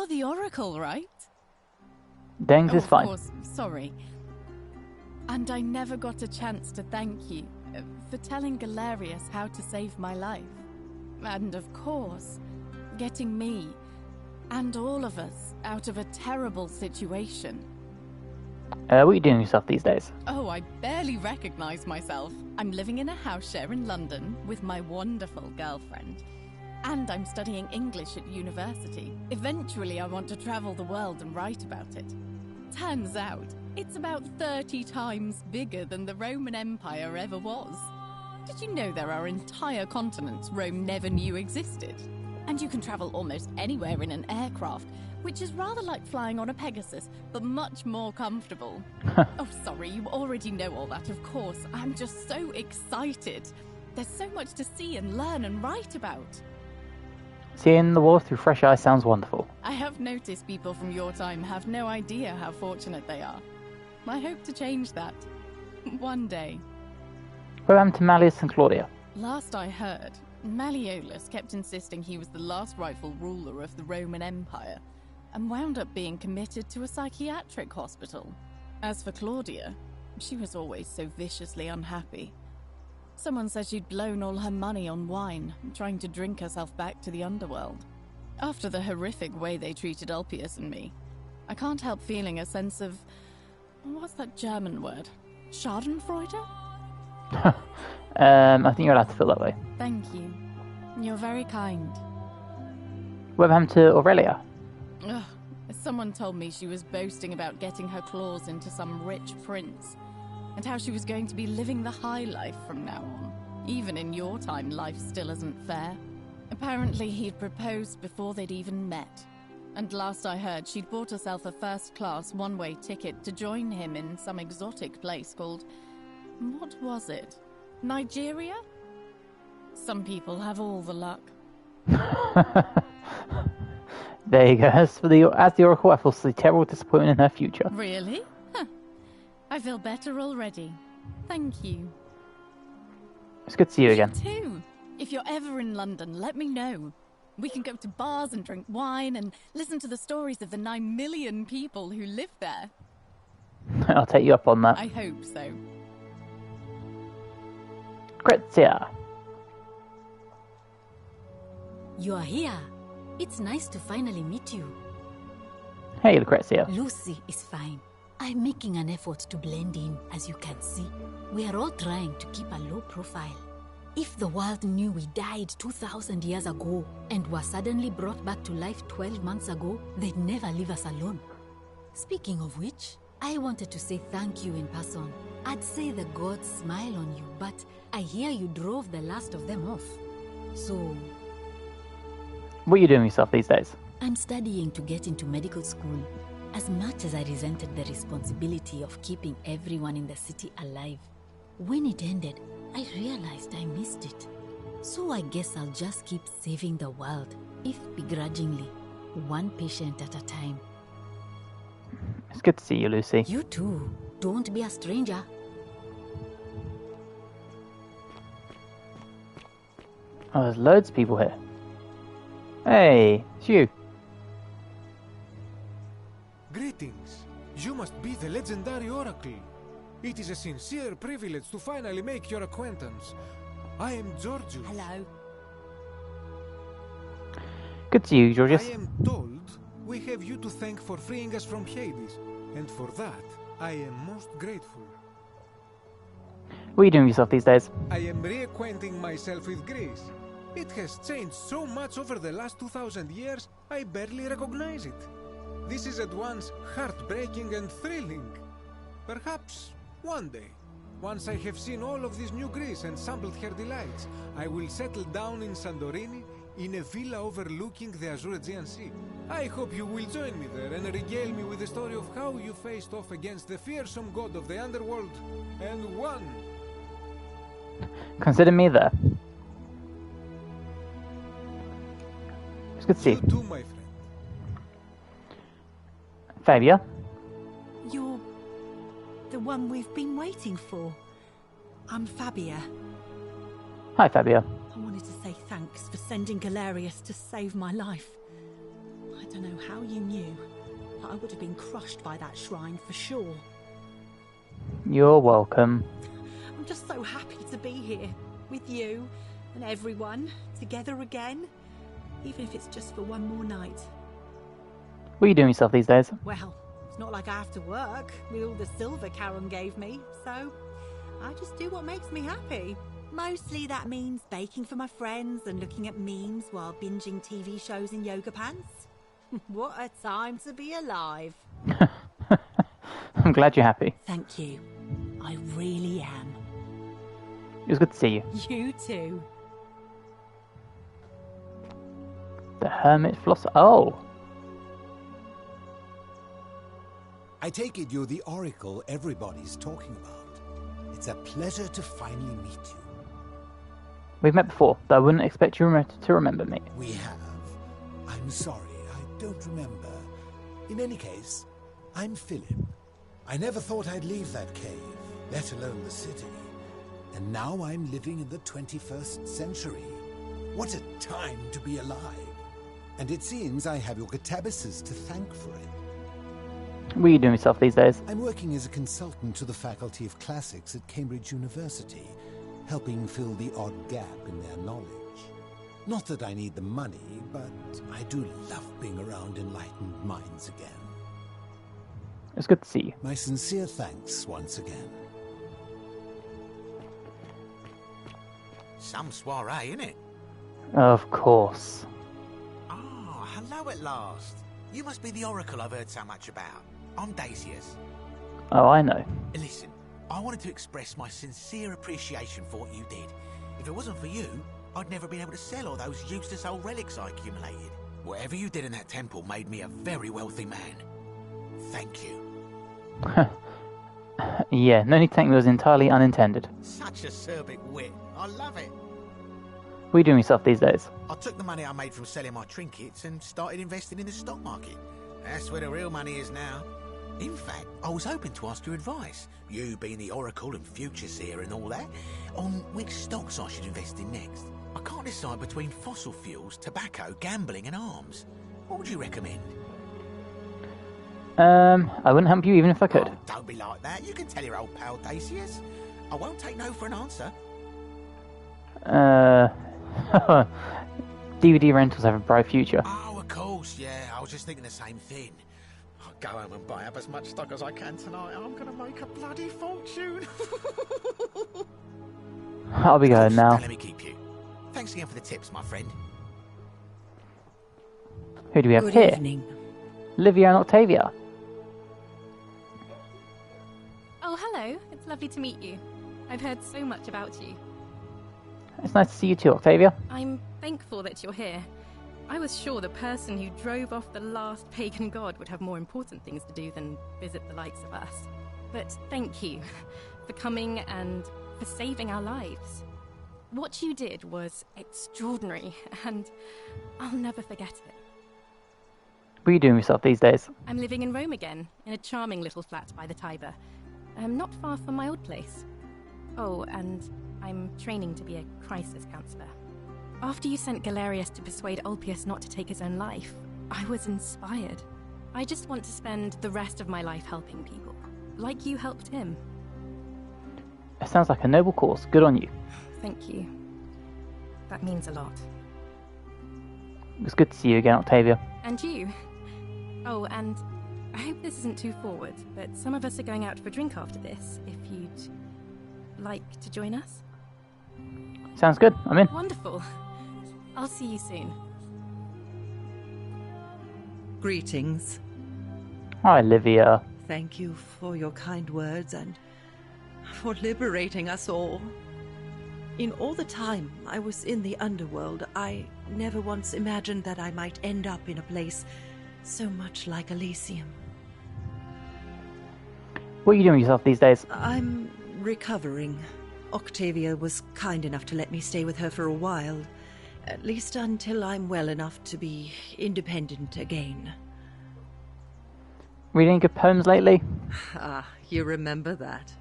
the Oracle, right? Dengs is fine. Of course, sorry. And I never got a chance to thank you for telling Galerius how to save my life. And of course, getting me and all of us out of a terrible situation. What are you doing yourself these days? Oh, I barely recognize myself. I'm living in a house share in London with my wonderful girlfriend. And I'm studying English at university. Eventually, I want to travel the world and write about it. Turns out, it's about 30 times bigger than the Roman Empire ever was. Did you know there are entire continents Rome never knew existed? And you can travel almost anywhere in an aircraft, which is rather like flying on a Pegasus, but much more comfortable. Oh, sorry, you already know all that, of course. I'm just so excited. There's so much to see and learn and write about. Seeing the world through fresh eyes sounds wonderful. I have noticed people from your time have no idea how fortunate they are. I hope to change that. One day. What happened to Malleus and Claudia? Last I heard, Malleolus kept insisting he was the last rightful ruler of the Roman Empire, and wound up being committed to a psychiatric hospital. As for Claudia, she was always so viciously unhappy. Someone said she'd blown all her money on wine, trying to drink herself back to the underworld. After the horrific way they treated Ulpius and me, I can't help feeling a sense of... what's that German word? Schadenfreude? I think you're allowed to feel that way. Thank you. You're very kind. What happened to Aurelia? Ugh. Someone told me she was boasting about getting her claws into some rich prince, and how she was going to be living the high life from now on. Even in your time, life still isn't fair. Apparently he'd proposed before they'd even met. And last I heard, she'd bought herself a first-class one-way ticket to join him in some exotic place called... what was it? Nigeria? Some people have all the luck. There you go. As the Oracle, I foresee terrible disappointment in her future. Really? Huh. I feel better already. Thank you. It's good to see you again. Too. If you're ever in London, let me know. We can go to bars and drink wine and listen to the stories of the 9 million people who live there. I'll take you up on that. I hope so. Lucrezia. You are here. It's nice to finally meet you. Hey, Lucrezia. Lucy is fine. I'm making an effort to blend in, as you can see. We are all trying to keep a low profile. If the world knew we died 2,000 years ago and were suddenly brought back to life 12 months ago, they'd never leave us alone. Speaking of which, I wanted to say thank you in person. I'd say the gods smile on you, but I hear you drove the last of them off. So... What are you doing with yourself these days? I'm studying to get into medical school. As much as I resented the responsibility of keeping everyone in the city alive, when it ended, I realized I missed it. So I guess I'll just keep saving the world, if begrudgingly, one patient at a time. It's good to see you, Lucy. You too. Don't be a stranger. Oh, there's loads of people here. Hey, it's you. Greetings. You must be the legendary Oracle. It is a sincere privilege to finally make your acquaintance. I am Georgius. Hello. Good to see you, Georgius. I am told we have you to thank for freeing us from Hades, and for that, I am most grateful. What are you doing with yourself these days? I am reacquainting myself with Greece. It has changed so much over the last 2,000 years, I barely recognize it. This is at once heartbreaking and thrilling. Perhaps one day, once I have seen all of this new Greece and sampled her delights, I will settle down in Santorini in a villa overlooking the Azure Aegean Sea. I hope you will join me there and regale me with the story of how you faced off against the fearsome god of the underworld and won. Consider me there. It's good to see you. You too, my friend. Fabia. You're the one we've been waiting for. I'm Fabia. Hi, Fabia. I wanted to say thanks for sending Galerius to save my life. I don't know how you knew, but I would have been crushed by that shrine for sure. You're welcome. I'm just so happy to be here with you and everyone together again, even if it's just for one more night. What are you doing with yourself these days? Well, it's not like I have to work with all the silver Charon gave me, so I just do what makes me happy. Mostly that means baking for my friends and looking at memes while binging TV shows in yoga pants. What a time to be alive. I'm glad you're happy. Thank you. I really am. It was good to see you. You too. The Hermit Flosser. Oh! I take it you're the Oracle everybody's talking about. It's a pleasure to finally meet you. We've met before, though I wouldn't expect you to remember me. We have. I'm sorry, I don't remember. In any case, I'm Philip. I never thought I'd leave that cave, let alone the city. And now I'm living in the 21st century. What a time to be alive. And it seems I have your Catabases to thank for it. What are you doing with yourself these days? I'm working as a consultant to the Faculty of Classics at Cambridge University, helping fill the odd gap in their knowledge. Not that I need the money, but I do love being around enlightened minds again. It's good to see you. My sincere thanks once again. Some soiree, innit? Of course. Oh, hello at last. You must be the Oracle I've heard so much about. I'm Daisius. Oh, I know. Listen, I wanted to express my sincere appreciation for what you did. If it wasn't for you, I'd never been able to sell all those useless old relics I accumulated. Whatever you did in that temple made me a very wealthy man. Thank you. Yeah, no need to thank me, was entirely unintended. Such acerbic wit. I love it. What are you doing with yourself these days? I took the money I made from selling my trinkets and started investing in the stock market. That's where the real money is now. In fact, I was hoping to ask your advice, you being the Oracle and Future Seer and all that, on which stocks I should invest in next. I can't decide between fossil fuels, tobacco, gambling and arms. What would you recommend? I wouldn't help you even if I could. Oh, don't be like that. You can tell your old pal Dacius. I won't take no for an answer. DVD rentals have a bright future. Oh, of course, yeah. I was just thinking the same thing. I'll go home and buy up as much stock as I can tonight. I'm going to make a bloody fortune. I'll be going now. Let me keep you. Thanks again for the tips, my friend. Who do we have Good here? evening. Livia and Octavia. Oh, hello. It's lovely to meet you. I've heard so much about you. It's nice to see you too, Octavia. I'm thankful that you're here. I was sure the person who drove off the last pagan god would have more important things to do than visit the likes of us. But thank you for coming and for saving our lives. What you did was extraordinary, and I'll never forget it. What are you doing with yourself these days? I'm living in Rome again, in a charming little flat by the Tiber. Not far from my old place. Oh, and I'm training to be a crisis counselor. After you sent Galerius to persuade Ulpius not to take his own life, I was inspired. I just want to spend the rest of my life helping people, like you helped him. It sounds like a noble cause. Good on you. Thank you. That means a lot. It was good to see you again, Octavia. And you. Oh, and I hope this isn't too forward, but some of us are going out for a drink after this, if you'd like to join us. Sounds good. I'm in. Wonderful. I'll see you soon. Greetings. Hi, Livia. Thank you for your kind words and for liberating us all. In all the time I was in the underworld, I never once imagined that I might end up in a place so much like Elysium. What are you doing with yourself these days? I'm recovering. Octavia was kind enough to let me stay with her for a while, at least until I'm well enough to be independent again. Reading good poems lately? Ah, you remember that.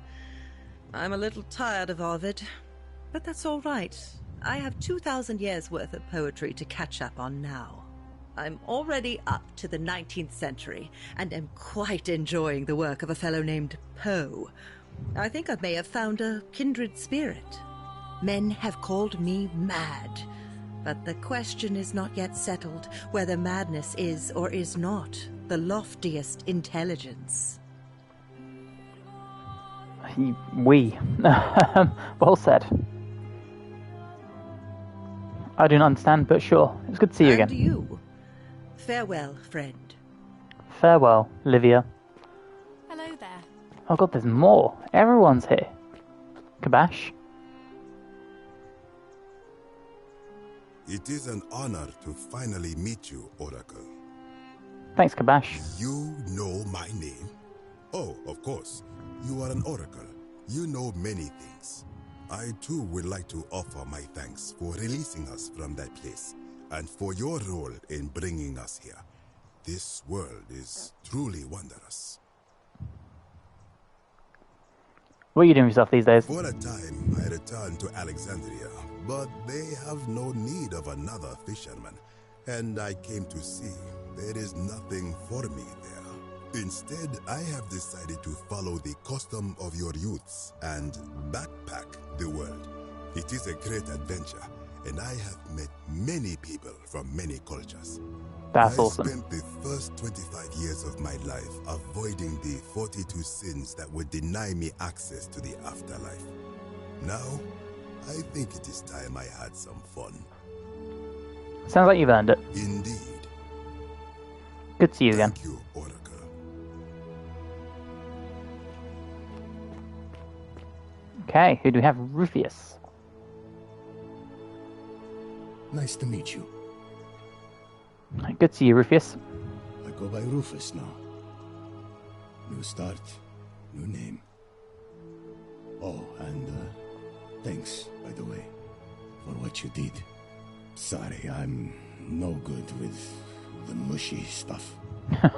I'm a little tired of Ovid, but that's all right. I have 2,000 years worth of poetry to catch up on now. I'm already up to the 19th century, and am quite enjoying the work of a fellow named Poe. I think I may have found a kindred spirit. Men have called me mad, but the question is not yet settled whether madness is or is not the loftiest intelligence. We. Well said. I do not understand, but sure. It's good to see you again. And you. Farewell, friend. Farewell, Livia. Hello there. Oh god, there's more. Everyone's here. Kabash. It is an honor to finally meet you, Oracle. Thanks, Kabash. You know my name? Oh, of course. You are an Oracle. You know many things. I too would like to offer my thanks for releasing us from that place, and for your role in bringing us here. This world is truly wondrous. What are you doing with yourself these days? For a time, I returned to Alexandria, but they have no need of another fisherman, and I came to see there is nothing for me there. Instead, I have decided to follow the custom of your youths and backpack the world. It is a great adventure, and I have met many people from many cultures. That's awesome. I spent the first 25 years of my life avoiding the 42 sins that would deny me access to the afterlife. Now, I think it is time I had some fun. Sounds like you've earned it. Indeed. Good to see you again. Thank you, Oracle. Okay, who do we have? Rufius. Nice to meet you. Good to see you, Rufius. I go by Rufus now. New start, new name. Oh, and thanks, by the way, for what you did. Sorry, I'm no good with the mushy stuff. What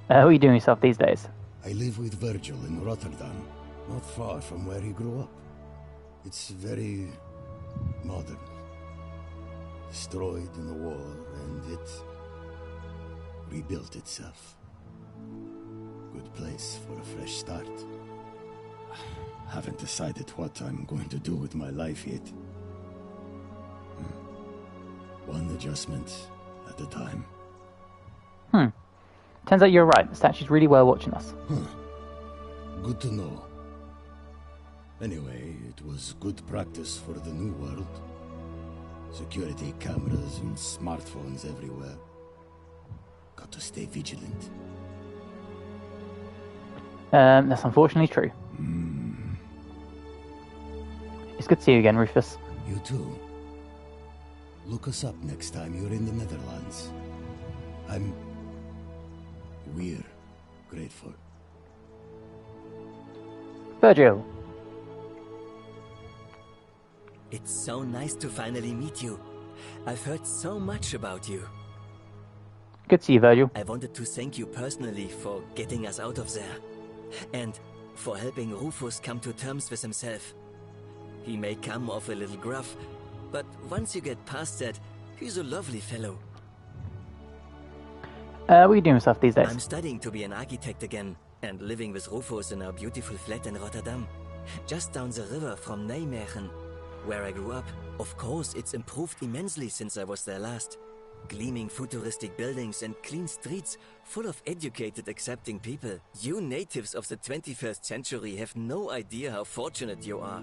are you doing with yourself these days? I live with Virgil in Rotterdam, not far from where he grew up. It's very modern. Destroyed in the war, and it rebuilt itself. Good place for a fresh start. Haven't decided what I'm going to do with my life yet. One adjustment at a time. Turns out you're right. The statue's really well watching us. Good to know. Anyway, it was good practice for the new world. Security cameras and smartphones everywhere. Got to stay vigilant. That's unfortunately true. It's good to see you again, Rufus. You too. Look us up next time you're in the Netherlands. We're grateful. Virgil. It's so nice to finally meet you. I've heard so much about you. Good to see you, Virgil. I wanted to thank you personally for getting us out of there. And for helping Rufus come to terms with himself. He may come off a little gruff, but once you get past that, he's a lovely fellow. What are you doing with stuff these days? I'm studying to be an architect again, and living with Rufus in our beautiful flat in Rotterdam. Just down the river from Nijmegen, where I grew up. Of course, it's improved immensely since I was there last. Gleaming futuristic buildings and clean streets, full of educated, accepting people. You natives of the 21st century have no idea how fortunate you are.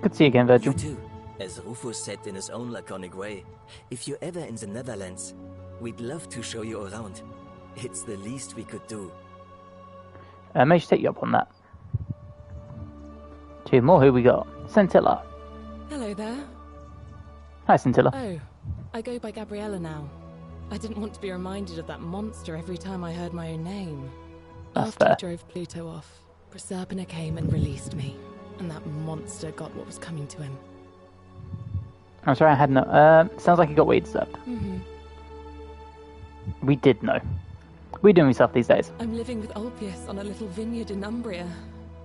Good to see you again, Virgil. You too. As Rufus said in his own laconic way, if you're ever in the Netherlands, we'd love to show you around. It's the least we could do. May take you up on that. Two more. Who we got? Scintilla. Hello there. Hi, Scintilla. Oh, I go by Gabriella now. I didn't want to be reminded of that monster every time I heard my own name. That's After fair. I drove Pluto off, Proserpina came and released me, and that monster got what was coming to him. I'm sorry, I had no... sounds like you got what you deserved. We did know. What are you doing with yourself these days? I'm living with Ulpius on a little vineyard in Umbria.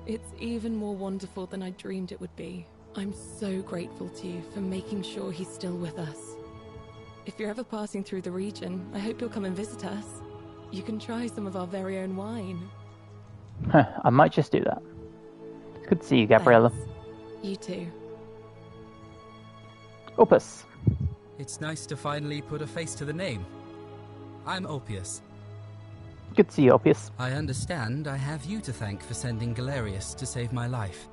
It's even more wonderful than I dreamed it would be. I'm so grateful to you for making sure he's still with us. If you're ever passing through the region, I hope you'll come and visit us. You can try some of our very own wine. I might just do that. It's good to see you, Gabriella. Thanks. You too. Opus. It's nice to finally put a face to the name. I'm Ulpius. Good to see you, Opus. I understand I have you to thank for sending Galerius to save my life.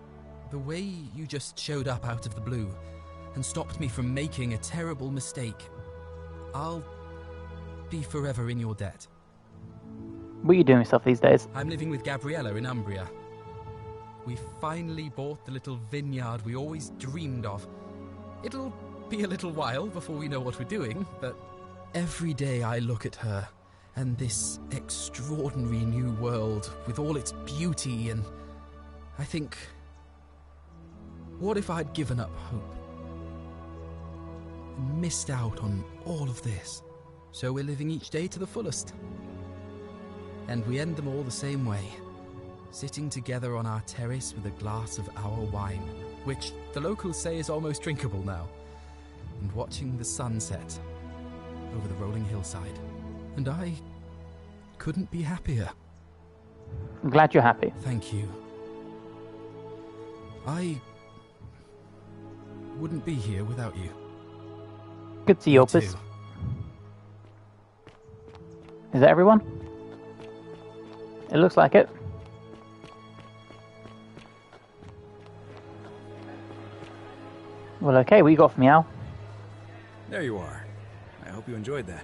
The way you just showed up out of the blue and stopped me from making a terrible mistake. I'll be forever in your debt. What are you doing with yourself these days? I'm living with Gabriella in Umbria. We finally bought the little vineyard we always dreamed of. It'll be a little while before we know what we're doing, but every day I look at her and this extraordinary new world with all its beauty, and I think, what if I'd given up hope and missed out on all of this? So we're living each day to the fullest. And we end them all the same way, sitting together on our terrace with a glass of our wine, which the locals say is almost drinkable now, and watching the sunset over the rolling hillside. And I couldn't be happier. I'm glad you're happy. Thank you. I wouldn't be here without you. Good to see you, Opus. too. Is that everyone? It looks like it. Well, okay, what you got for me, Al? There you are. I hope you enjoyed that.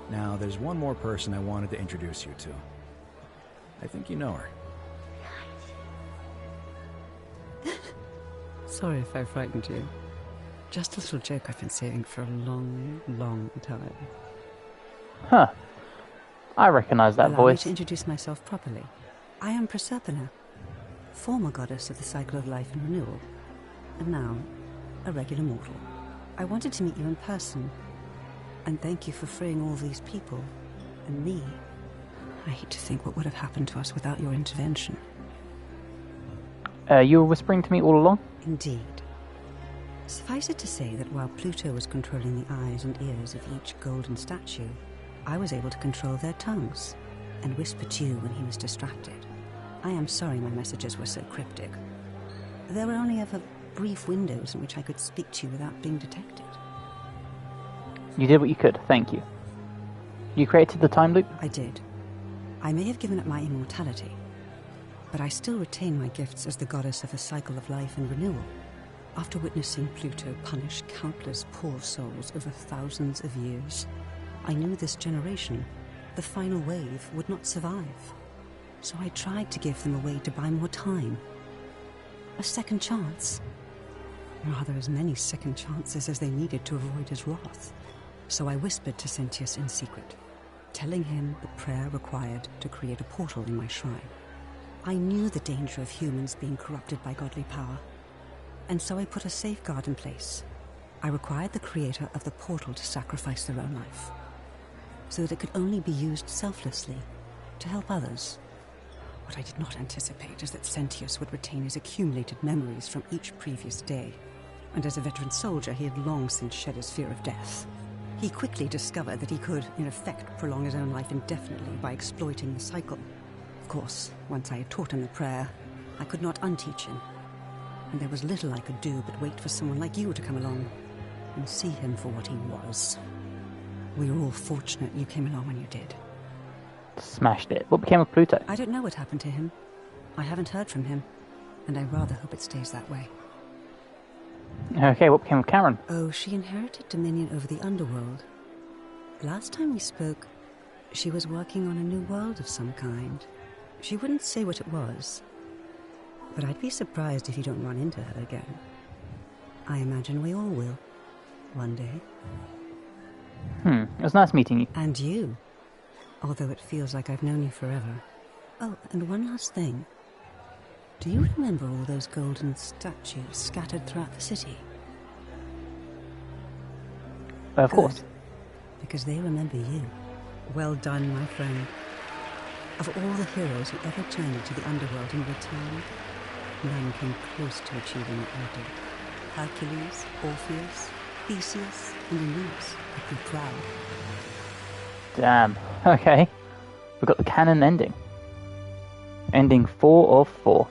Now, there's one more person I wanted to introduce you to. I think you know her. Sorry if I frightened you. Just a little joke I've been saving for a long, long time. Huh. I recognise that Allow voice. me to introduce myself properly. I am Proserpina, former goddess of the cycle of life and renewal, and now a regular mortal. I wanted to meet you in person, and thank you for freeing all these people, and me. I hate to think what would have happened to us without your intervention. You were whispering to me all along? Indeed. Suffice it to say that while Pluto was controlling the eyes and ears of each golden statue, I was able to control their tongues, and whisper to you when he was distracted. I am sorry my messages were so cryptic. There were only ever brief windows in which I could speak to you without being detected. You did what you could, thank you. You created the time loop? I did. I may have given up my immortality, but I still retain my gifts as the goddess of the cycle of life and renewal. After witnessing Pluto punish countless poor souls over thousands of years, I knew this generation, the final wave, would not survive. So I tried to give them a way to buy more time. A second chance. Rather, as many second chances as they needed to avoid his wrath. So I whispered to Sentius in secret, telling him the prayer required to create a portal in my shrine. I knew the danger of humans being corrupted by godly power, and so I put a safeguard in place. I required the creator of the portal to sacrifice their own life, so that it could only be used selflessly to help others. What I did not anticipate is that Sentius would retain his accumulated memories from each previous day, and as a veteran soldier he had long since shed his fear of death. He quickly discovered that he could, in effect, prolong his own life indefinitely by exploiting the cycle. Of course, once I had taught him the prayer, I could not unteach him, and there was little I could do but wait for someone like you to come along and see him for what he was. We were all fortunate you came along when you did. Smashed it. What became of Pluto? I don't know what happened to him. I haven't heard from him, and I rather hope it stays that way. Okay, what became of Karen? Oh, she inherited dominion over the underworld. Last time we spoke, she was working on a new world of some kind. She wouldn't say what it was, but I'd be surprised if you don't run into her again. I imagine we all will, one day. It was nice meeting you. And you. Although it feels like I've known you forever. Oh, and one last thing. Do you remember all those golden statues scattered throughout the city? Of course. Because they remember you. Well done, my friend. Of all the heroes who ever journeyed to the underworld and returned, none came close to achieving what you did. Hercules, Orpheus, Theseus, and Aeneas would be proud. Damn. Okay. We've got the canon ending. Ending 4 of 4.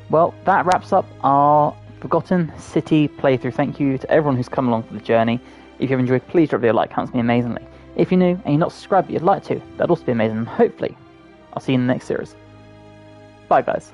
Well, that wraps up our Forgotten City playthrough. Thank you to everyone who's come along for the journey. If you've enjoyed, please drop a like, helps me amazingly. If you're new and you're not subscribed but you'd like to, that'd also be amazing. And hopefully, I'll see you in the next series. Bye, guys.